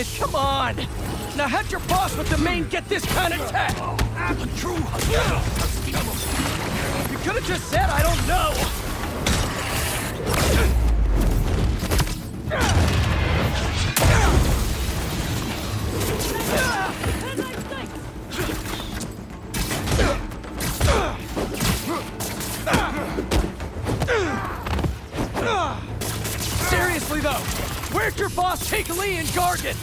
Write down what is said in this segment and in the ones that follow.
it, come on! Now have your boss with the main get this kind of tech! True. You could have just said I don't know! Seriously though, where'd your boss take Lee and Gargan?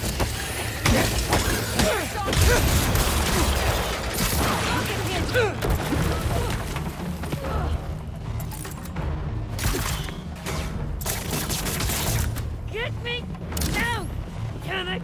Get me down! Can I?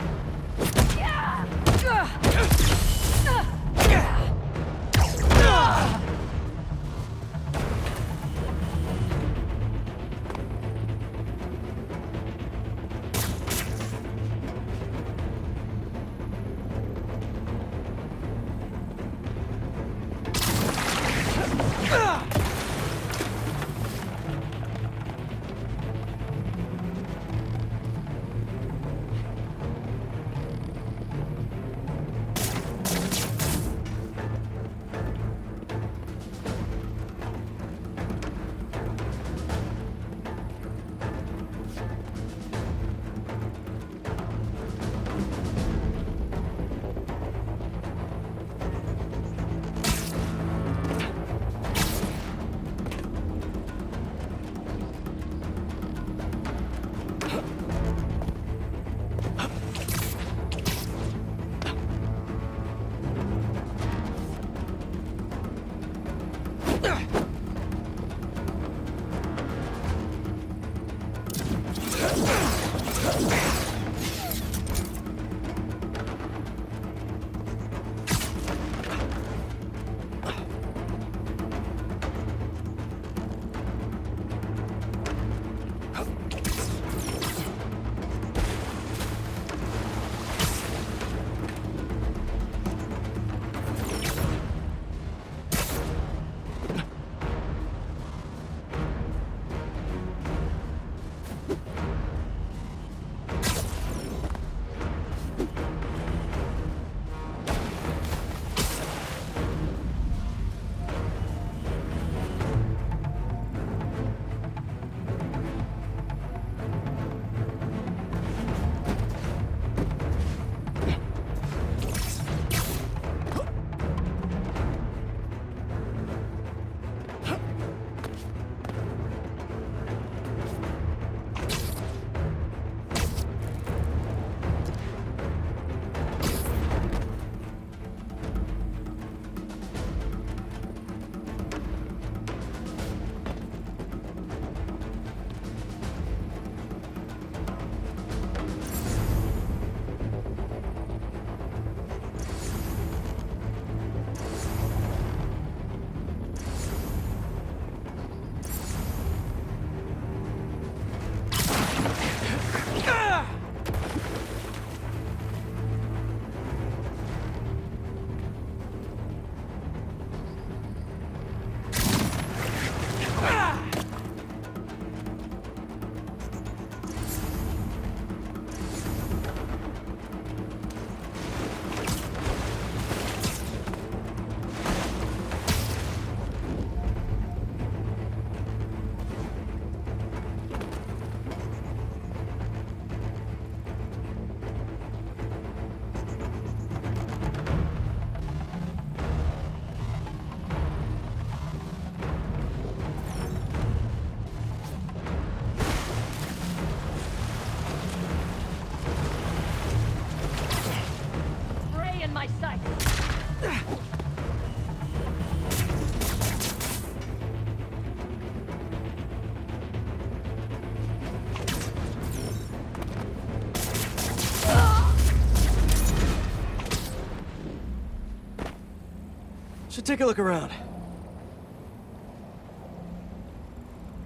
Should take a look around.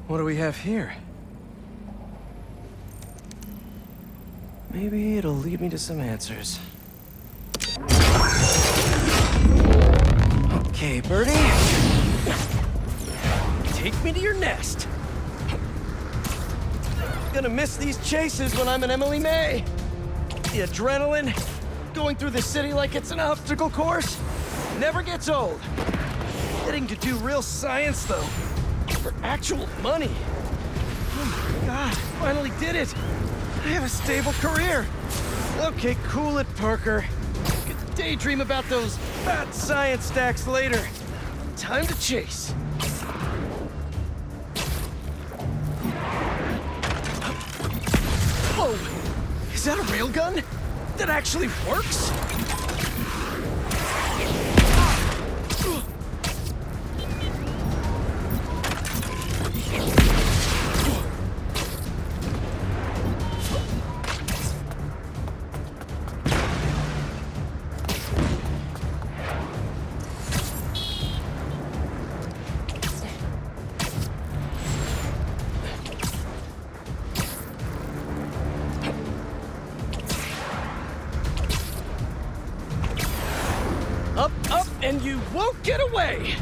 What do we have here? Maybe it'll lead me to some answers. Okay, Birdie. Take me to your nest. Gonna miss these chases when I'm an Emily May. The adrenaline, going through the city like it's an obstacle course, never gets old. Getting to do real science, though, for actual money. Oh my God, finally did it. I have a stable career. Okay, cool it, Parker. I could daydream about those fat science stacks later. Time to chase. Whoa! Is that a railgun? That actually works? Up, up, and you won't get away!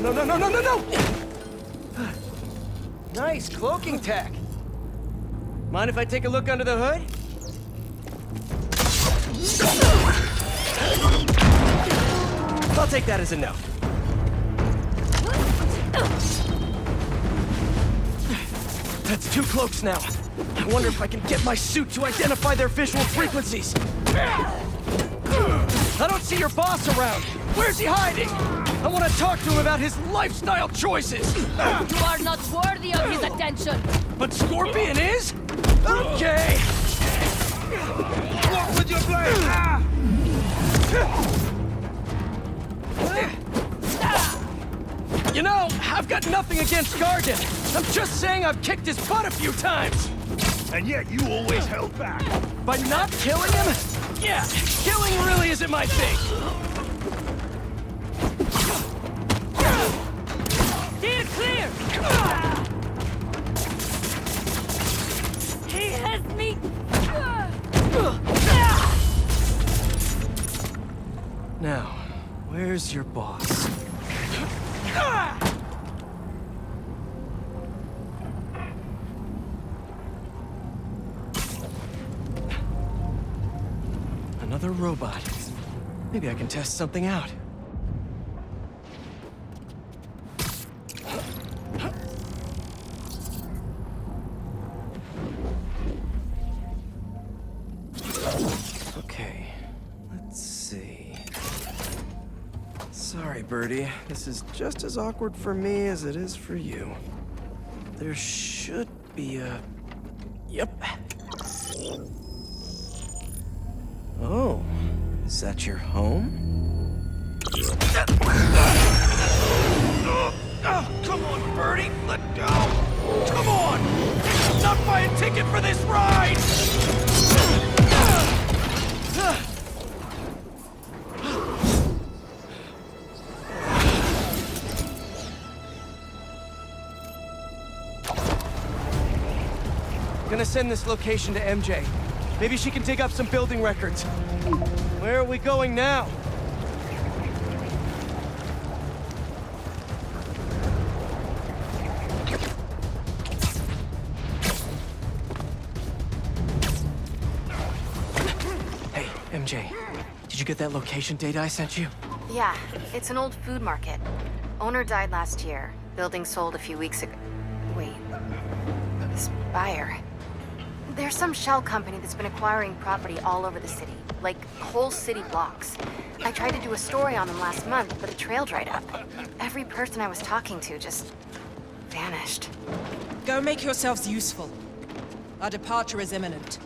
No, no, no, no, no, no! Nice cloaking tech. Mind if I take a look under the hood? I'll take that as a no. That's 2 cloaks now. I wonder if I can get my suit to identify their visual frequencies. I don't see your boss around. Where's he hiding? I want to talk to him about his lifestyle choices. You are not worthy of his attention. But Scorpion is? Okay. What would you play? You know, I've got nothing against Garden. I'm just saying I've kicked his butt a few times. And yet you always held back. By not killing him? Yeah, killing really isn't my thing. Steer clear! He has me! Now, where's your boss? Another robot. Maybe I can test something out. Okay, let's see. Sorry, Birdie. This is just as awkward for me as it is for you. There should be a... Yep. Oh, is that your home? Oh, come on, Birdie, let go! Come on! I'm not buying a ticket for this ride! Gonna send this location to MJ. Maybe she can dig up some building records. Where are we going now? Hey, MJ. Did you get that location data I sent you? Yeah, it's an old food market. Owner died last year. Building sold a few weeks ago. Wait. This buyer. There's some shell company that's been acquiring property all over the city, like whole city blocks. I tried to do a story on them last month, but the trail dried up. Every person I was talking to just vanished. Go make yourselves useful. Our departure is imminent.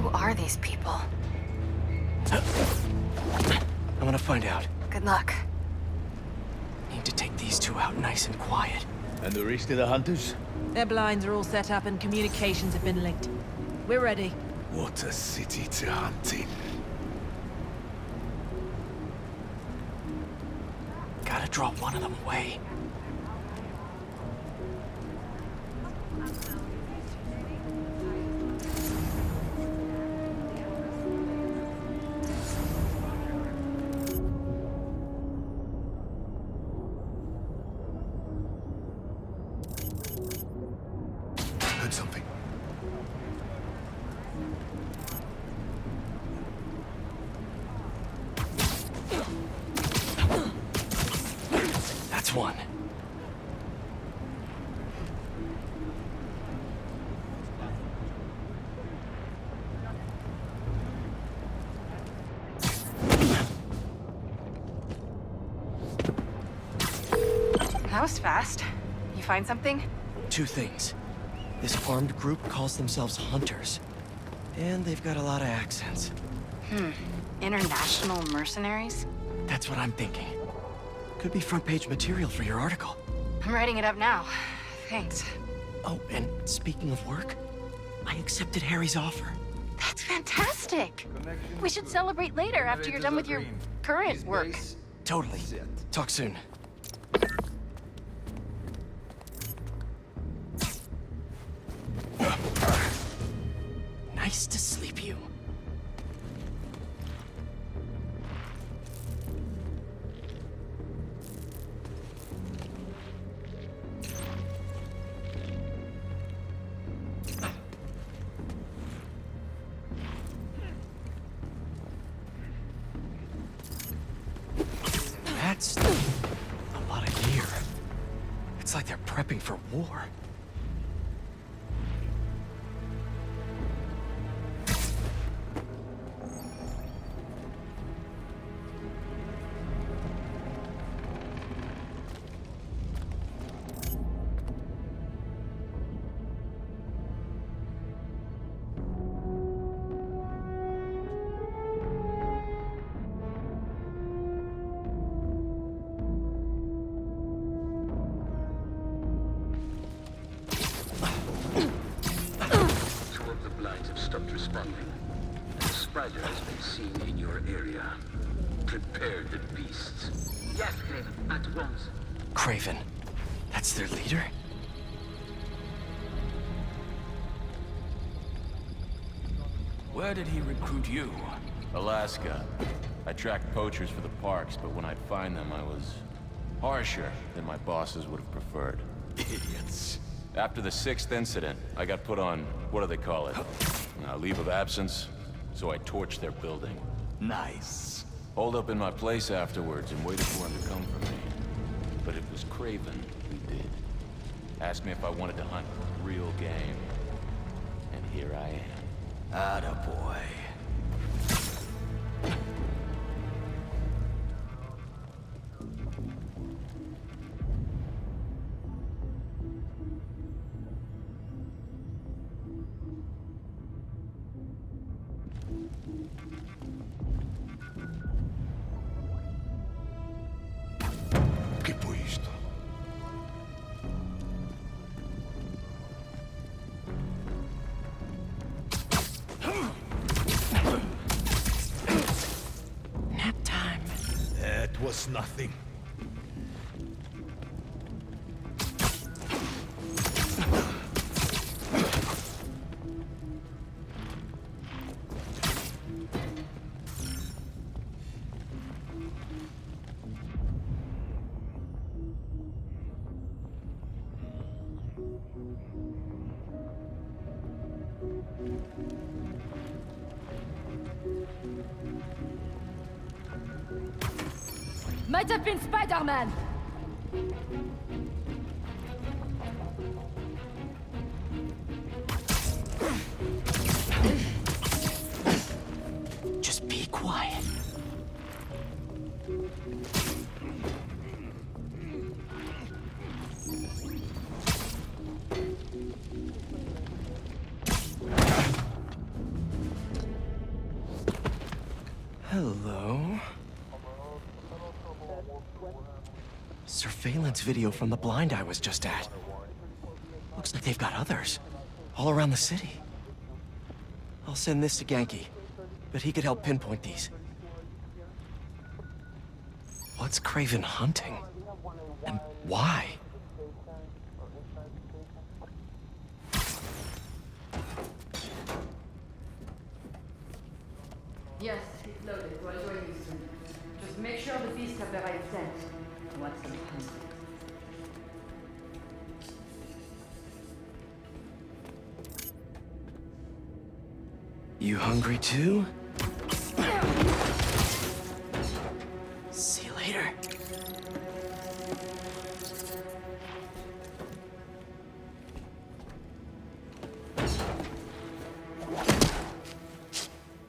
Who are these people? I'm gonna find out. Good luck. Need to take these 2 out nice and quiet. And the rest of the hunters? Their blinds are all set up and communications have been linked. We're ready. What a city to hunt in. Gotta draw one of them away. found something. That's one. That was fast. You find something? Two things. This armed group calls themselves Hunters. And they've got a lot of accents. International mercenaries? That's what I'm thinking. Could be front-page material for your article. I'm writing it up now. Thanks. Oh, and speaking of work, I accepted Harry's offer. That's fantastic! We should celebrate later after you're done with your current work. Totally. Talk soon. Nice to sleep you. That's a lot of gear. It's like they're prepping for war. Stopped responding. The spider has been seen in your area. Prepare the beasts. Yes, Craven, at once. Craven. That's their leader? Where did he recruit you? Alaska. I tracked poachers for the parks, but when I'd find them, I was harsher than my bosses would have preferred. Idiots. After the 6th incident, I got put on, what do they call it? Leave of absence. So I torched their building. Nice. Holed up in my place afterwards and waited for him to come for me. But it was Craven who did. Asked me if I wanted to hunt real game. And here I am. Attaboy. Que foi isto? Nap time. That was nothing. Might have been Spider-Man! Just be quiet. Hello? Surveillance video from the blind I was just at. Looks like they've got others. All around the city. I'll send this to Genki, but he could help pinpoint these. What's Craven hunting? And why? Yes, it's loaded. We'll join you soon. Just make sure the beasts have the right scent. What's the hunt? You hungry too? See you later.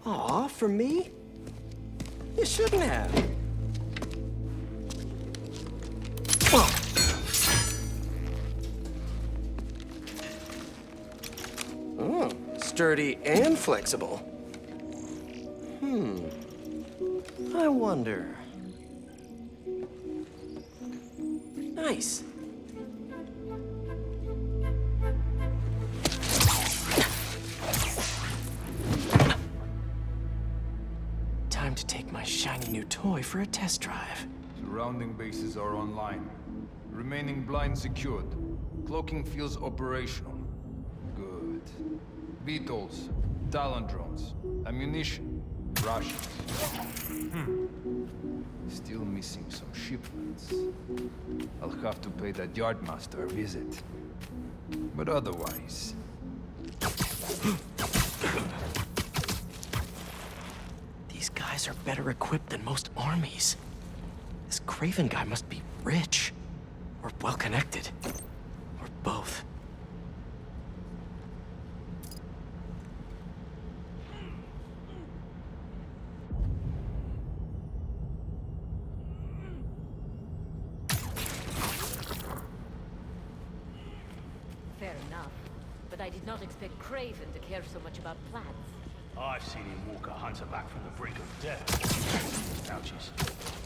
Aw, for me? You shouldn't have. Oh, sturdy and flexible. I wonder. Nice. Time to take my shiny new toy for a test drive. Surrounding bases are online. Remaining blind secured. Cloaking fields operational. Good. Beetles, Talon drones, ammunition, rations. Still missing some shipments. I'll have to pay that yardmaster a visit. But otherwise... These guys are better equipped than most armies. This Craven guy must be rich. Or well-connected. Or both. Fair enough. But I did not expect Craven to care so much about plants. I've seen him walk a hunter back from the brink of death. Ouchies.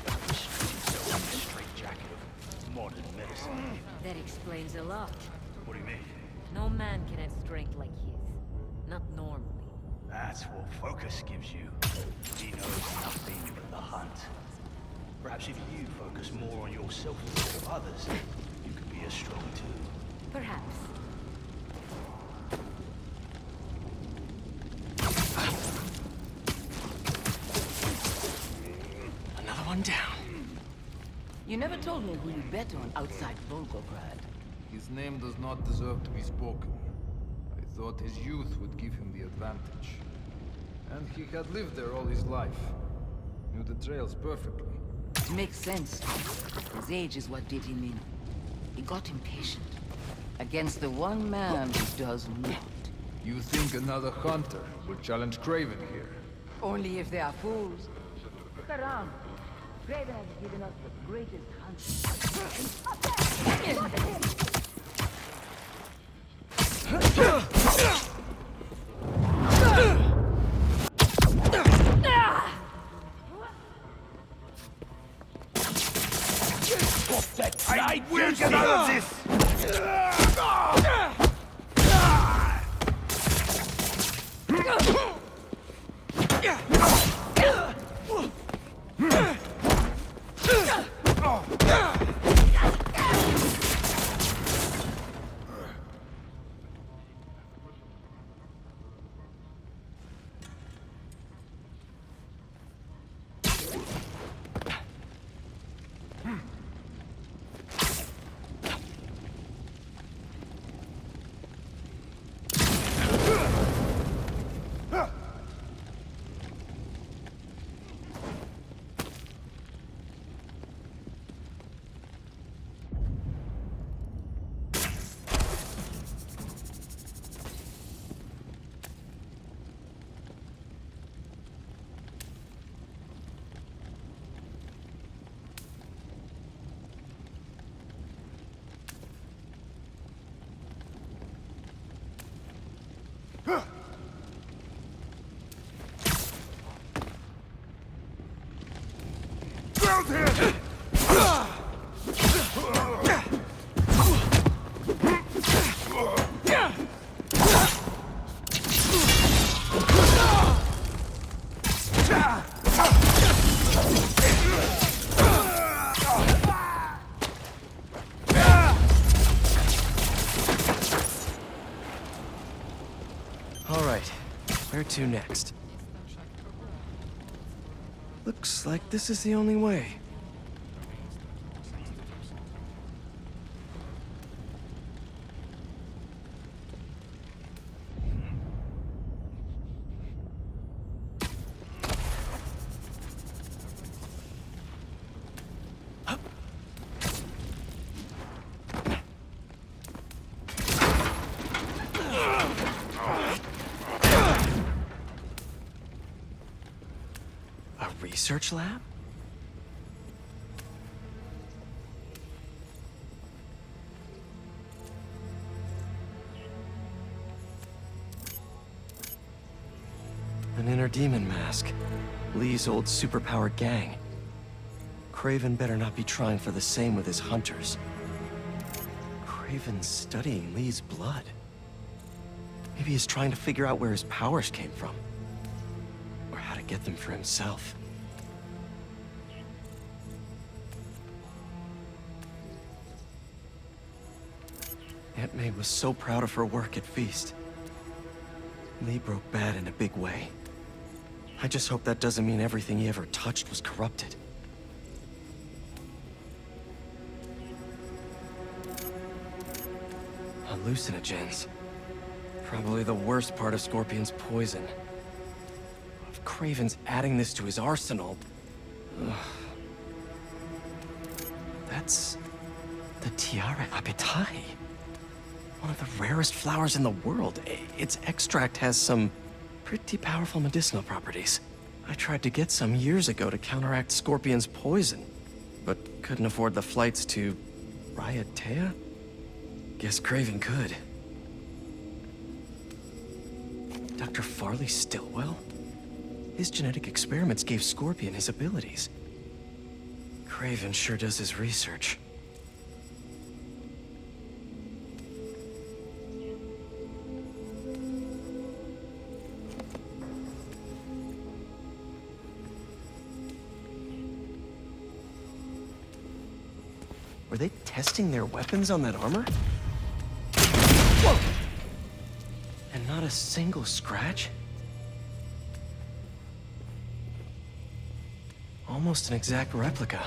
Himself in a straight jacket of modern medicine. That explains a lot. What do you mean? No man can have strength like his. Not normally. That's what focus gives you. He knows nothing but the hunt. Perhaps if you focus more on yourself instead of others, you could be as strong too. Perhaps. Another one down. You never told me who you bet on outside Volgograd. His name does not deserve to be spoken. I thought his youth would give him the advantage. And he had lived there all his life. Knew the trails perfectly. Makes sense. His age is what did him in. He got impatient. Against the one man who does not. You think another hunter would challenge Craven here? Only if they are fools. Look around. Craven has given us the greatest I will get out of this! All right, where to next? Looks like this is the only way. A research lab? An inner demon mask. Lee's old superpowered gang. Craven better not be trying for the same with his hunters. Craven's studying Lee's blood. Maybe he's trying to figure out where his powers came from. Or how to get them for himself. Aunt May was so proud of her work at Feast. Lee broke bad in a big way. I just hope that doesn't mean everything he ever touched was corrupted. Hallucinogens. Probably the worst part of Scorpion's poison. If Craven's adding this to his arsenal... Ugh. That's... the Tiara Apitai. One of the rarest flowers in the world. Its extract has some pretty powerful medicinal properties. I tried to get some years ago to counteract Scorpion's poison, but couldn't afford the flights to Raiatea? Guess Craven could. Dr. Farley Stillwell? His genetic experiments gave Scorpion his abilities. Craven sure does his research. Were they testing their weapons on that armor? Whoa! And not a single scratch? Almost an exact replica.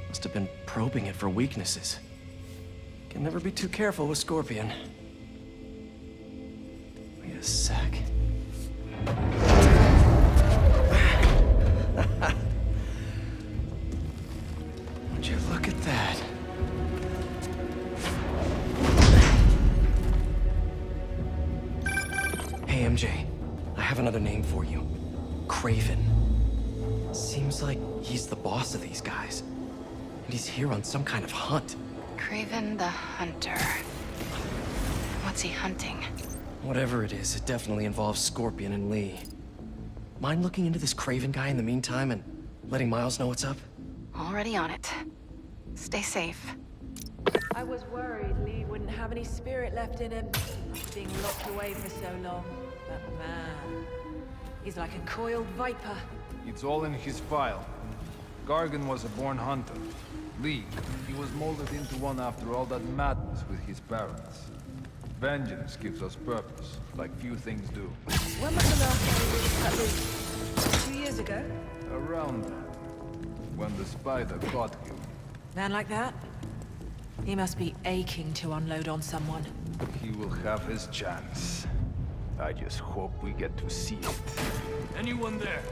Must have been probing it for weaknesses. Can never be too careful with Scorpion. Wait a sec. Would you look at that? Hey, MJ. I have another name for you. Craven. Seems like he's the boss of these guys. And he's here on some kind of hunt. Craven the Hunter. What's he hunting? Whatever it is, it definitely involves Scorpion and Lee. Mind looking into this Craven guy in the meantime and letting Miles know what's up? Already on it. Stay safe. I was worried Lee wouldn't have any spirit left in him. Being locked away for so long. But man, he's like a coiled viper. It's all in his file. Gargan was a born hunter. Lee, he was molded into one after all that madness with his parents. Vengeance gives us purpose, like few things do. When was the last time we were at Lee? 2 years ago? Around that, when the spider caught you. Man like that? He must be aching to unload on someone. He will have his chance. I just hope we get to see it. Anyone there?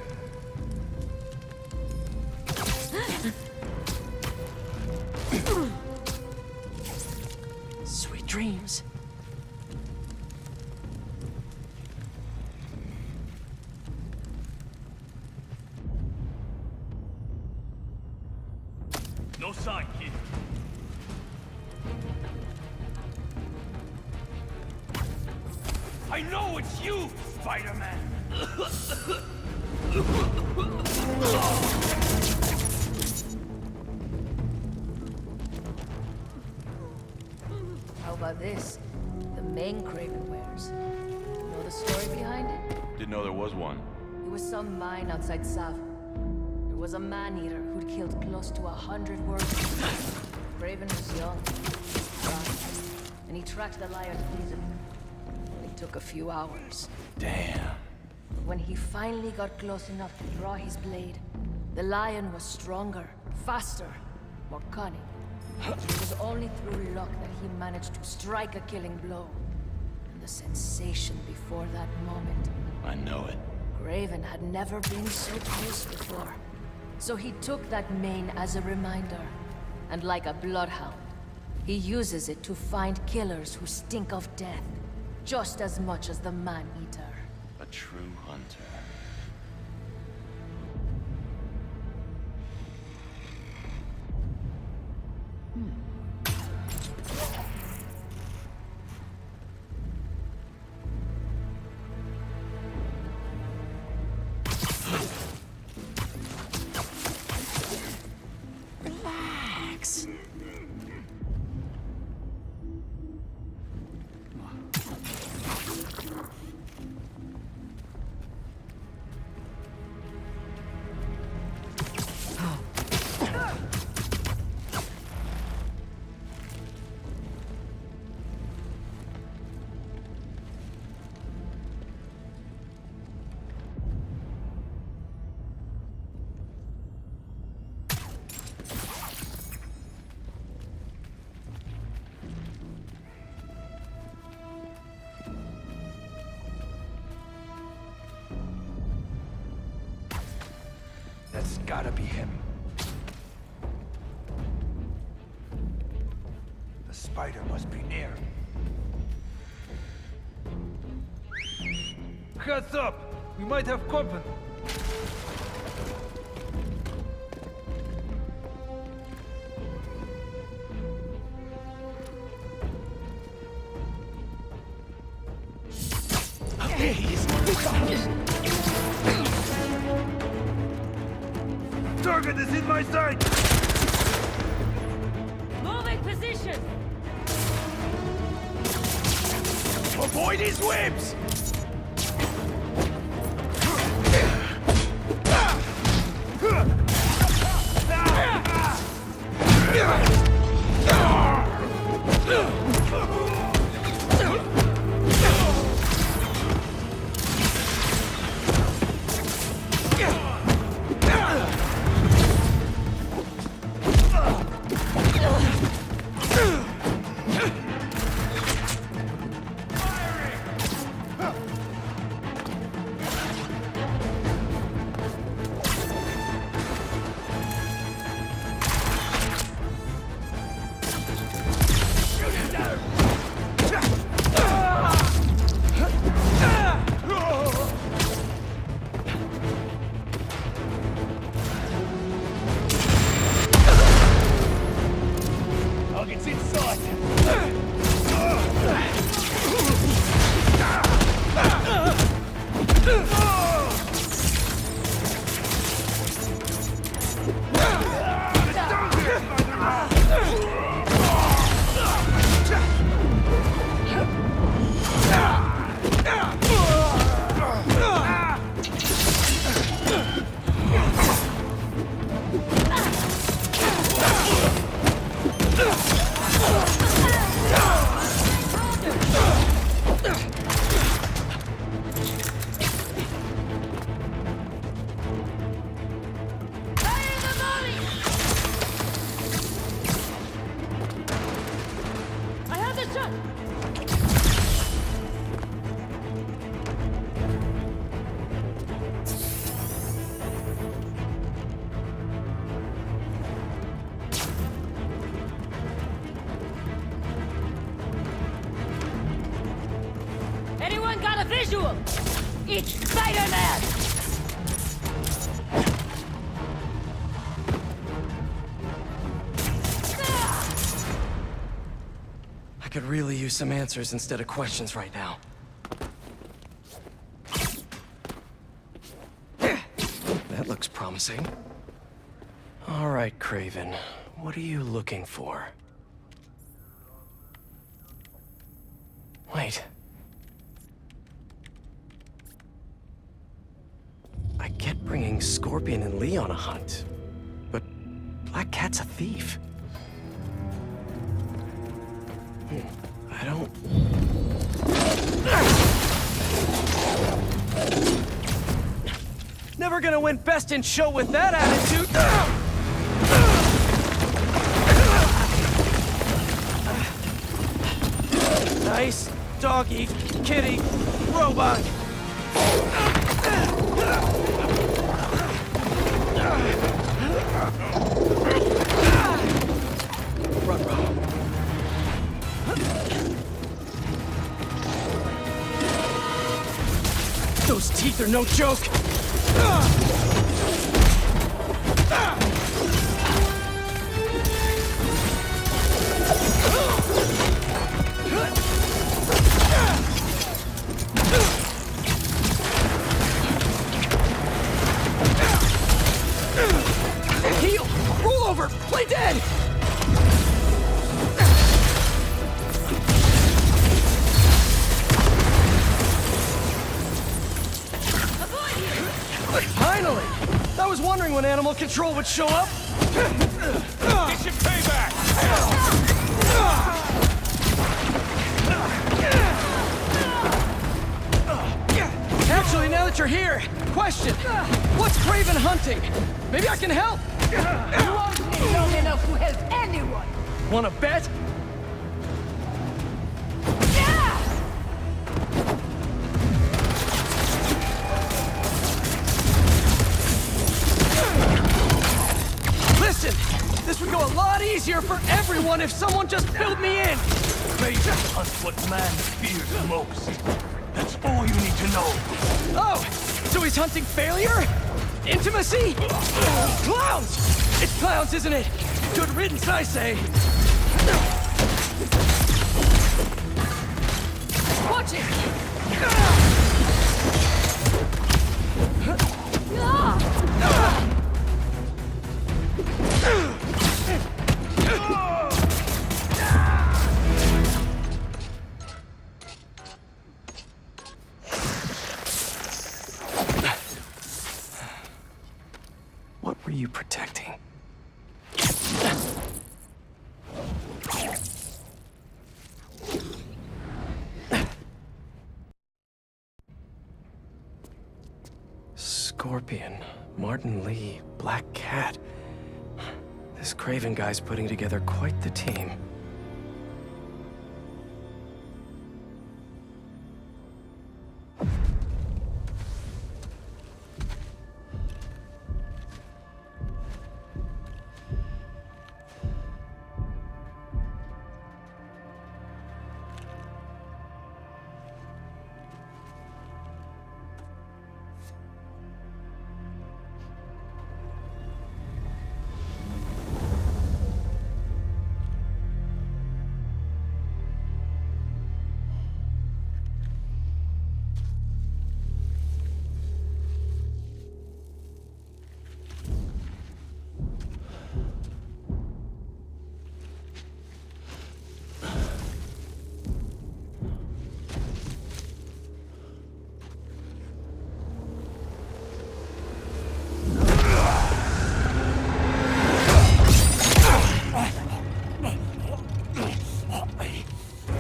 Sweet dreams. No sign, kid. I know it's you, Spider-Man! How about this? The main Craven wears. Know the story behind it? Didn't know there was one. It was some mine outside Sav. There was a man-eater who'd killed close to 100 workers. Craven was young, strong, and he tracked the lion to please him. It took a few hours. Damn. When he finally got close enough to draw his blade, the lion was stronger, faster, more cunning. It was only through luck that he managed to strike a killing blow. And the sensation before that moment. I know it. Craven had never been so close before. So he took that mane as a reminder. And like a bloodhound, he uses it to find killers who stink of death. just as much as the man-eater. A true hunter. Relax. That's gotta be him. The spider must be near. Heads up! We might have company. Target is in my sight! Moving position! Avoid his whips! Target's in sight! I have the shot! Anyone got a visual? It's Spider-Man! I could really use some answers instead of questions right now. That looks promising. All right, Craven. What are you looking for? Wait. I get bringing Scorpion and Lee on a hunt, but Black Cat's a thief. I don't... Never gonna win Best in Show with that attitude! Nice doggy, kitty, robot! Run, run. Those teeth are no joke! Heal! Roll over! Play dead! Finally! I was wondering when animal control would show up. Get your payback! Actually, now that you're here, question. What's Craven hunting? Maybe I can help. You won't live long enough to help anyone! Wanna bet? Listen, this would go a lot easier for everyone if someone just filled me in. Craven hunts what man fears most. That's all you need to know. Oh, so he's hunting failure? Intimacy? Clowns! It's clowns, isn't it? Good riddance, I say. Watch it! What were you protecting? Scorpion, Martin Lee, Black Cat. This Craven guy's putting together quite the team.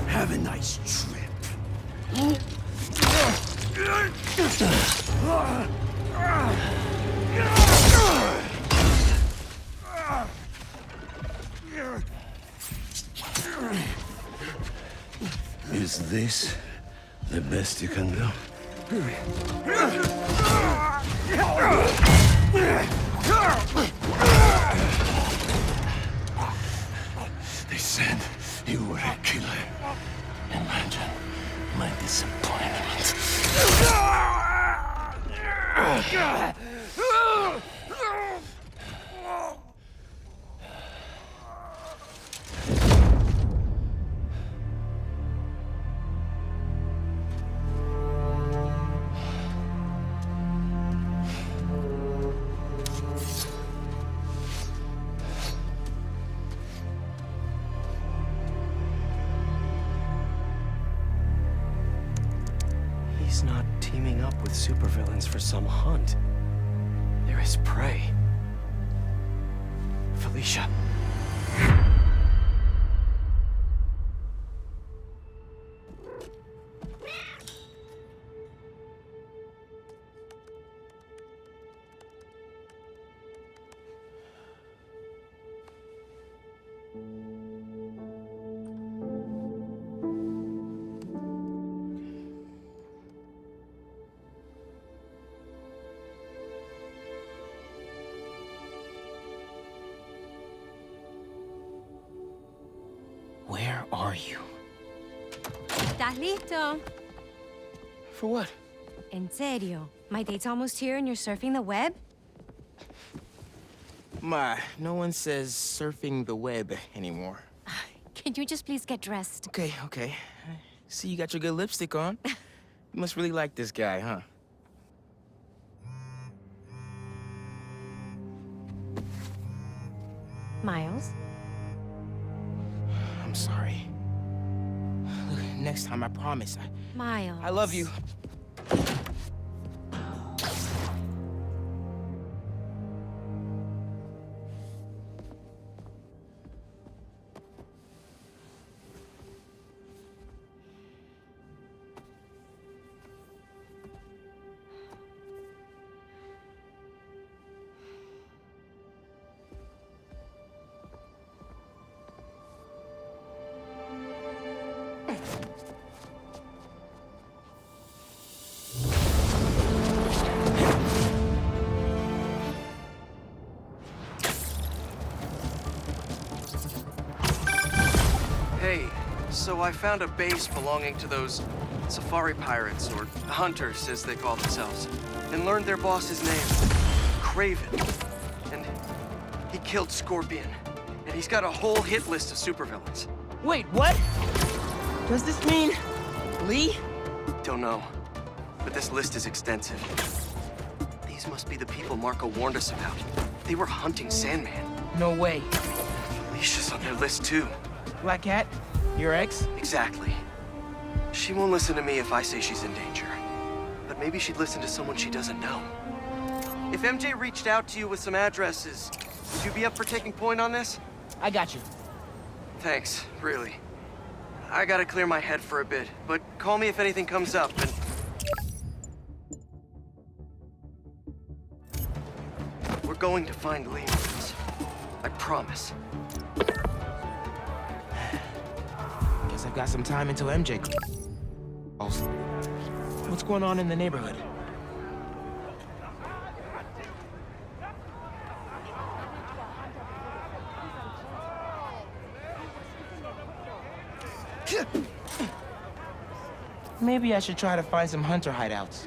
Have a nice trip. Is this the best you can do? They said you were a killer. Imagine my disappointment. He's not teaming up with supervillains for some hunt. They're his prey. Felicia. Where are you? ¿Estás listo? For what? En serio? My date's almost here and you're surfing the web? Ma, no one says surfing the web anymore. Can you just please get dressed? Okay, okay. See, you got your good lipstick on. You must really like this guy, huh? Miles? I'm sorry. Look, next time, I promise. Miles. I love you. Hey, so I found a base belonging to those safari pirates, or hunters as they call themselves, and learned their boss's name, Craven. And he killed Scorpion, and he's got a whole hit list of supervillains. Wait, what? Does this mean Lee? Don't know, but this list is extensive. These must be the people Marco warned us about. They were hunting Sandman. No way. Alicia's on their list too. Black Cat? Your ex? Exactly. She won't listen to me if I say she's in danger. But maybe she'd listen to someone she doesn't know. If MJ reached out to you with some addresses, would you be up for taking point on this? I got you. Thanks, really. I gotta clear my head for a bit, but call me if anything comes up, and... We're going to find Lee. I promise. Guess I've got some time until MJ calls. What's going on in the neighborhood? Maybe I should try to find some hunter hideouts.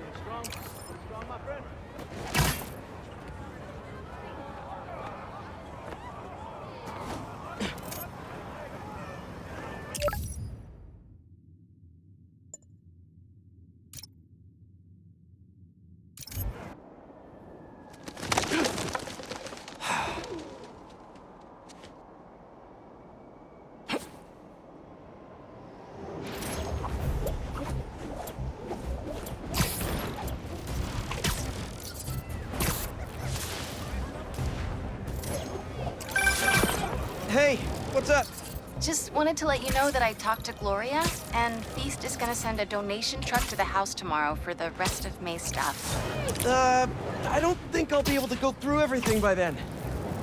Hey, what's up? Just wanted to let you know that I talked to Gloria, and Feast is gonna send a donation truck to the house tomorrow for the rest of May's stuff. I don't think I'll be able to go through everything by then.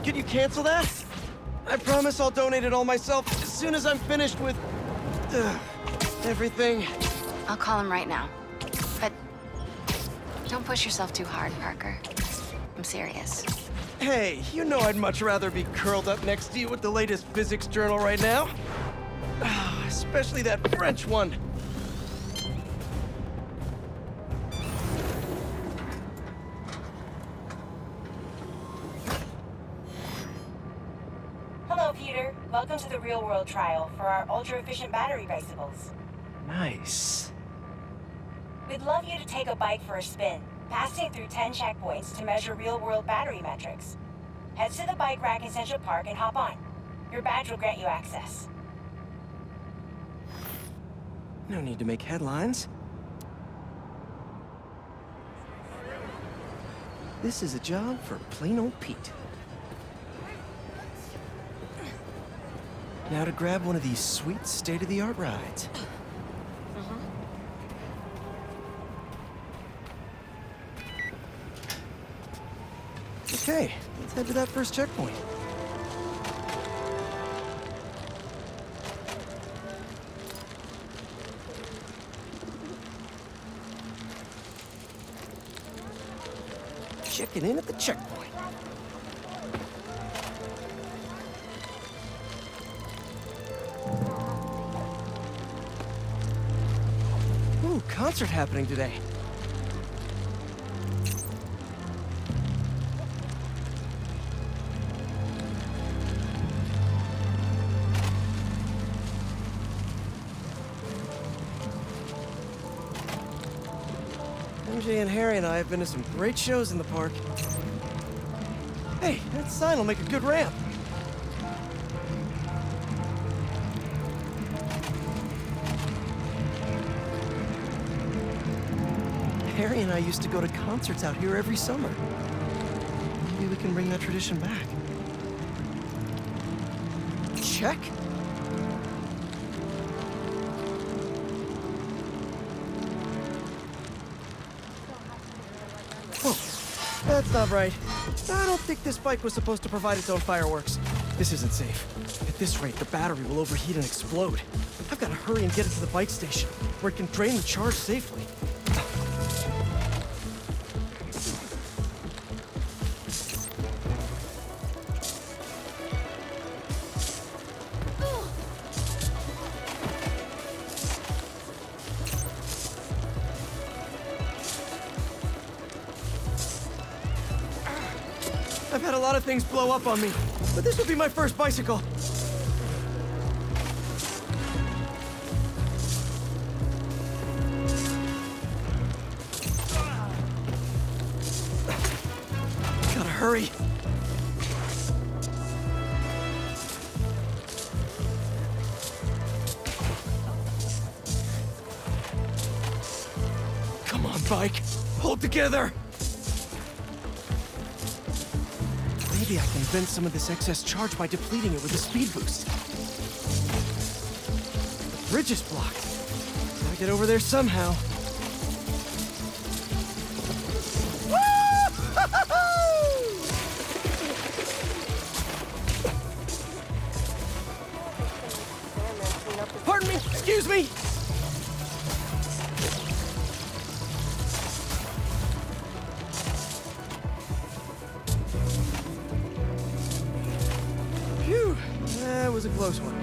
Could you cancel that? I promise I'll donate it all myself as soon as I'm finished with... everything. I'll call him right now. But don't push yourself too hard, Parker. I'm serious. Hey, you know I'd much rather be curled up next to you with the latest physics journal right now. Especially that French one. Hello, Peter. Welcome to the real-world trial for our ultra-efficient battery bicycles. Nice. We'd love you to take a bike for a spin, passing through 10 checkpoints to measure real-world battery metrics. Head to the bike rack in Central Park and hop on. Your badge will grant you access. No need to make headlines. This is a job for plain old Pete. Now to grab one of these sweet state-of-the-art rides. Okay, let's head to that first checkpoint. Checking in at the checkpoint. Ooh, concert happening today. MJ and Harry and I have been to some great shows in the park. Hey, that sign will make a good ramp. Harry and I used to go to concerts out here every summer. Maybe we can bring that tradition back. Check. Whoa, that's not right. I don't think this bike was supposed to provide its own fireworks. This isn't safe. At this rate, the battery will overheat and explode. I've got to hurry and get it to the bike station, where it can drain the charge safely. I've had a lot of things blow up on me, but this will be my first bicycle. Gotta hurry. Come on, bike. Hold together. Maybe I can vent some of this excess charge by depleting it with a speed boost. The bridge is blocked. Gotta get over there somehow. Pardon me, excuse me. Phew, that was a close one.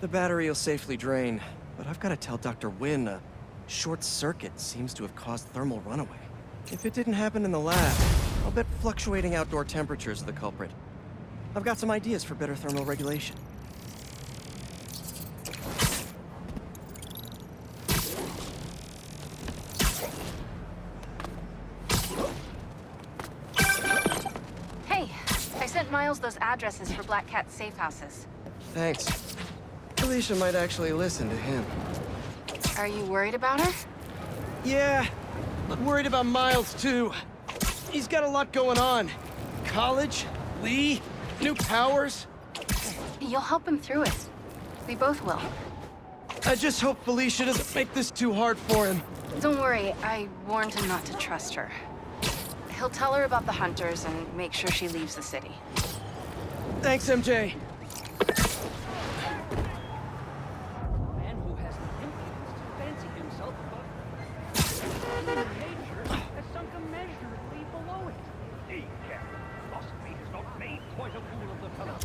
The battery will safely drain, but I've got to tell Dr. Wynn a short circuit seems to have caused thermal runaway. If it didn't happen in the lab, I'll bet fluctuating outdoor temperatures are the culprit. I've got some ideas for better thermal regulation. Miles those addresses for Black Cat's safe houses. Thanks. Alicia might actually listen to him. Are you worried about her? Yeah, I'm worried about Miles too. He's got a lot going on. College, Lee, new powers. You'll help him through it. We both will. I just hope Felicia doesn't make this too hard for him. Don't worry, I warned him not to trust her. He'll tell her about the hunters and make sure she leaves the city. Thanks, MJ. Man who has the impudence to fancy himself above nature has sunk immeasurably below it. Indeed, Captain. Philosophy has not made quite a fool of the fellow.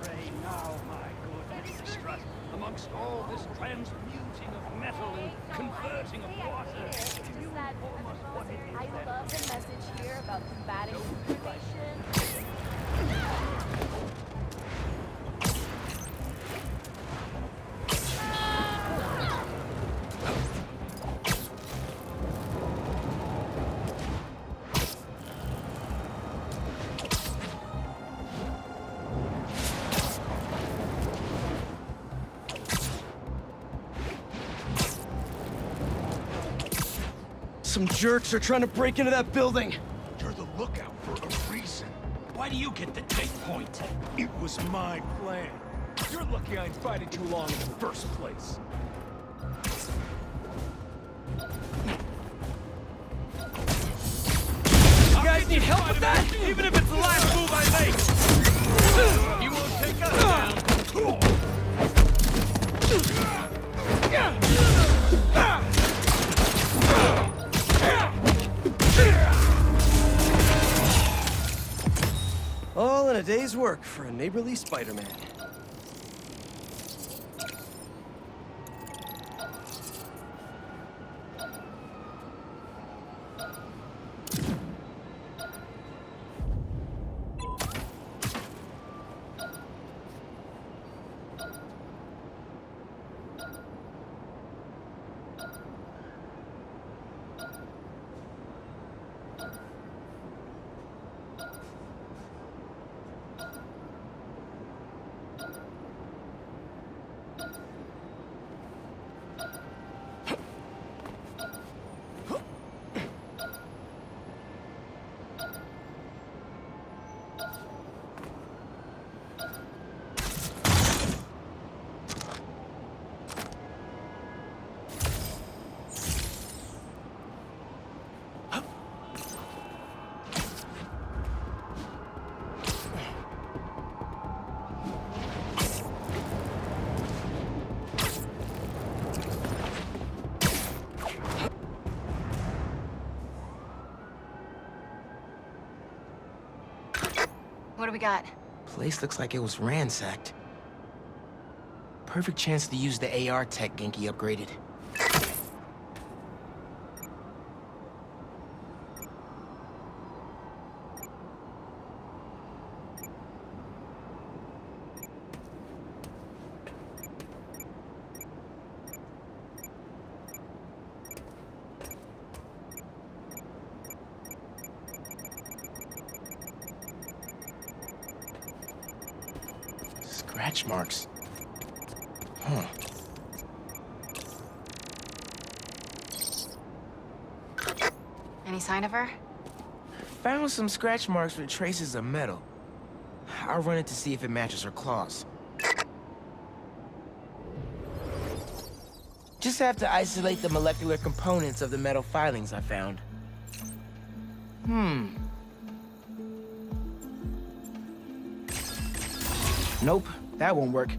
Pray now, my good mistress, amongst all this transmuting of metal and converting of water, you inform us what it is I love the message here about combating information. Some jerks are trying to break into that building. You're the lookout for a reason. Why do you get the take point? It was my plan. You're lucky I ain't fighting too long in the first place. You guys need help with that? Even if it's the last move I make! He won't take us down. All in a day's work for a neighborly Spider-Man. What do we got? Place looks like it was ransacked. Perfect chance to use the AR tech Genki upgraded. Scratch marks. Huh. Any sign of her? Found some scratch marks with traces of metal. I'll run it to see if it matches her claws. Just have to isolate the molecular components of the metal filings I found. Nope, that won't work.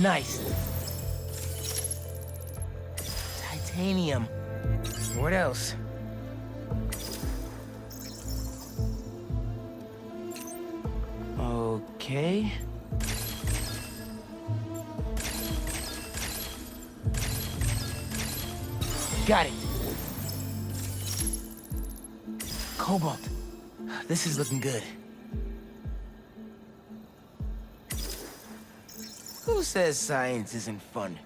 Nice. Titanium. What else? Okay. Got it. Cobalt. This is looking good. Who says science isn't fun?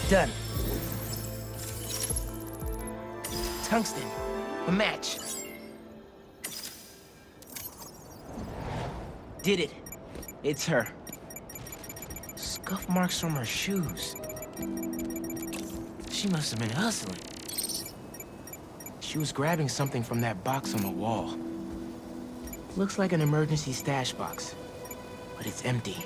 Done. Tungsten. A match. Did it. It's her. Scuff marks from her shoes. She must have been hustling. She was grabbing something from that box on the wall. Looks like an emergency stash box, but it's empty.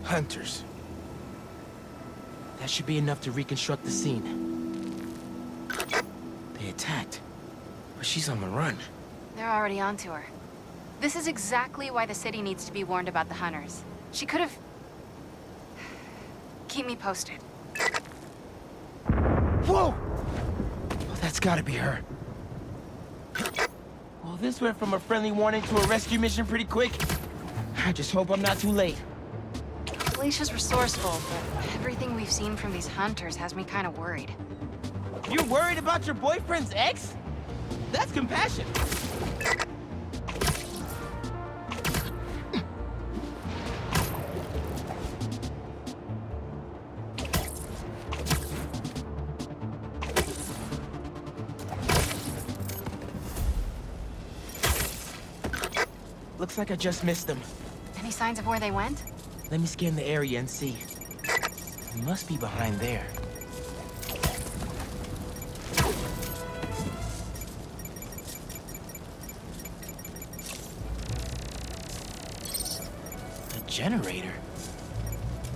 Hunters. That should be enough to reconstruct the scene. They attacked, but she's on the run. They're already onto her. This is exactly why the city needs to be warned about the hunters. She could have... Keep me posted. Whoa! Oh, that's gotta be her. Well, this went from a friendly warning to a rescue mission pretty quick. I just hope I'm not too late. Felicia's resourceful, but everything we've seen from these hunters has me kind of worried. You're worried about your boyfriend's ex? That's compassion. Looks like I just missed them. Any signs of where they went? Let me scan the area and see. He must be behind there. A generator?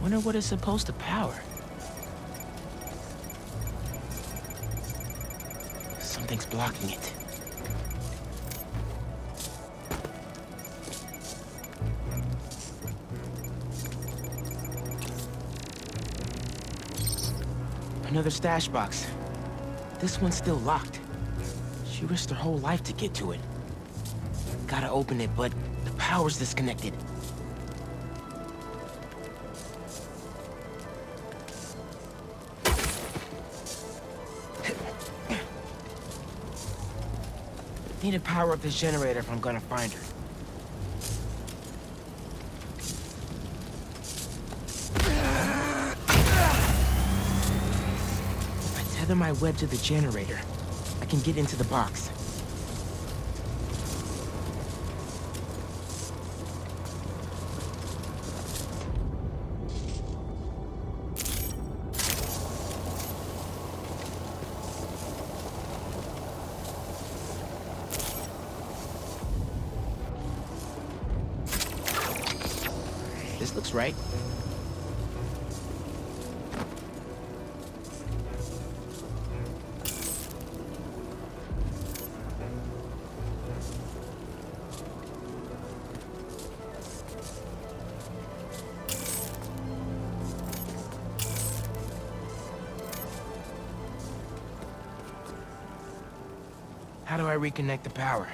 Wonder what it's supposed to power. Something's blocking it. Another stash box. This one's still locked. She risked her whole life to get to it. Gotta open it, but the power's disconnected. Need to power up this generator if I'm gonna find her. If I tether my web to the generator, I can get into the box. This looks right. How do I reconnect the power?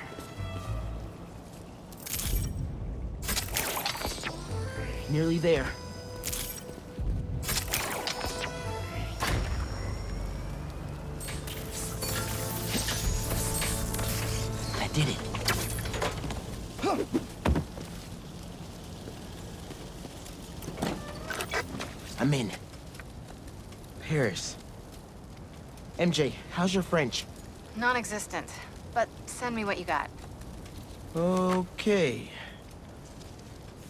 Nearly there. I did it. I'm in. Paris. MJ, how's your French? Non-existent, but send me what you got. Okay.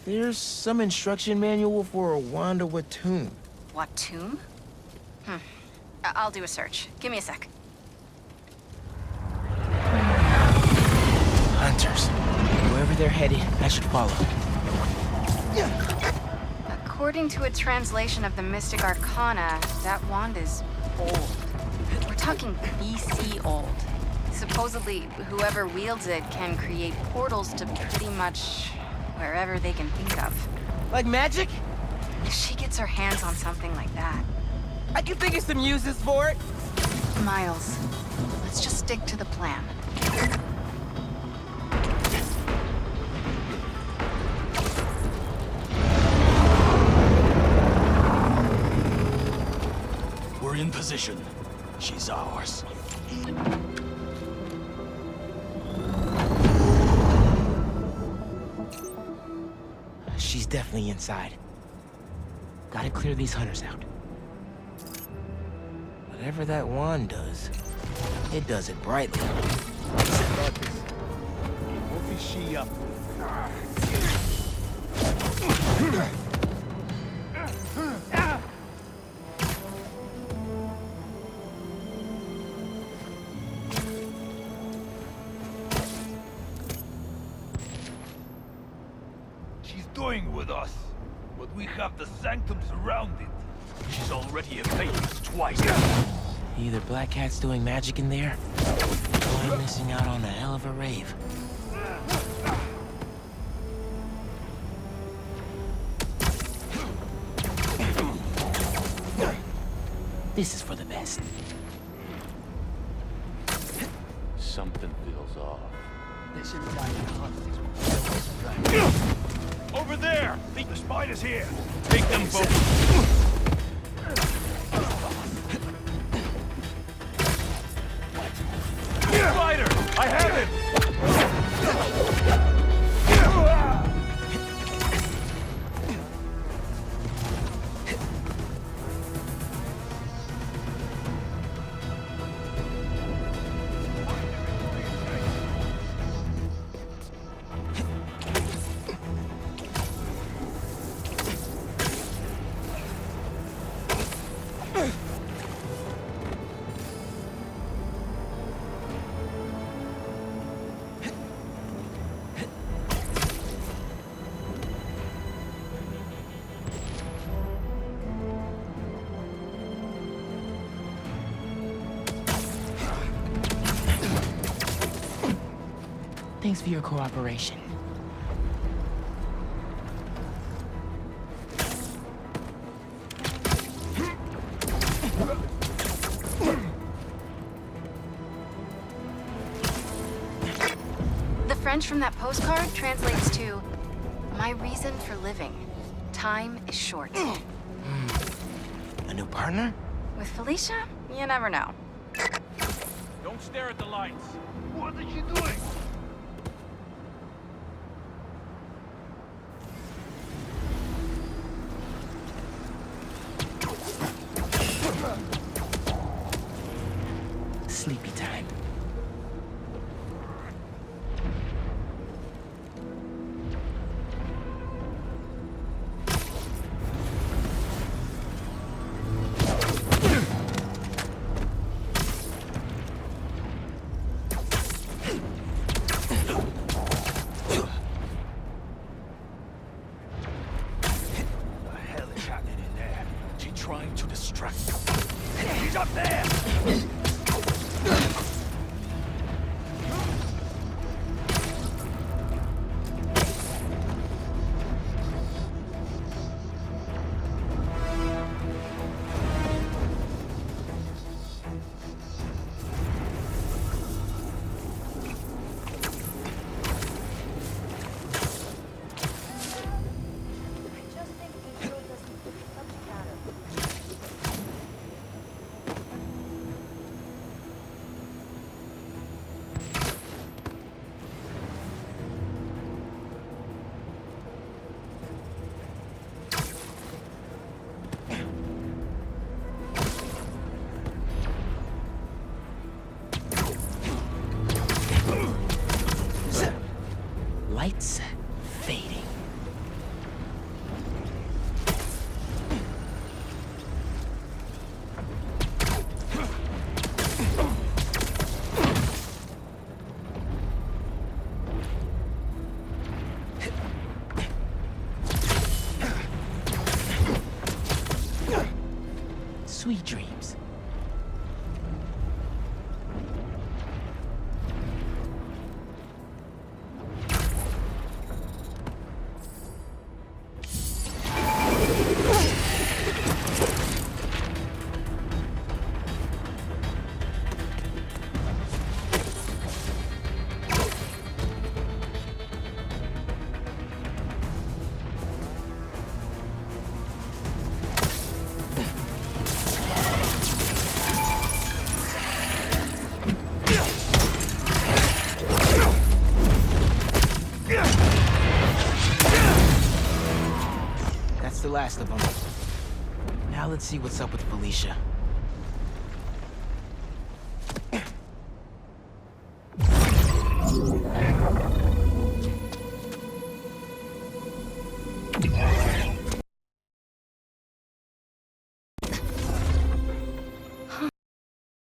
There's some instruction manual for a Wanda Watum. What tomb? I'll do a search. Give me a sec. Hunters. Wherever they're headed, I should follow. According to a translation of the Mystic Arcana, that wand is old. We're talking BC old. Supposedly, whoever wields it can create portals to pretty much wherever they can think of. Like magic? If she gets her hands on something like that. I can think of some uses for it. Miles, let's just stick to the plan. We're in position. She's ours. She's definitely inside. Gotta clear these hunters out. Whatever that wand does, it does it brightly. What is she up She's toying with us, but we have the sanctum surrounded. She's already evaded us twice. Either Black Cat's doing magic in there, or I'm missing out on a hell of a rave. This is for the best. Something feels off. Over there! Think the spider's here! Take them both! Spider! I have him! Thanks for your cooperation. French from that postcard translates to, my reason for living. Time is short. A new partner? With Felicia, you never know. Don't stare at the lights. What is she doing? Sleepy time. Trying to distract you. He's up there! Lights fading. Sweet dreams. That's the last of them. Now let's see what's up with Felicia.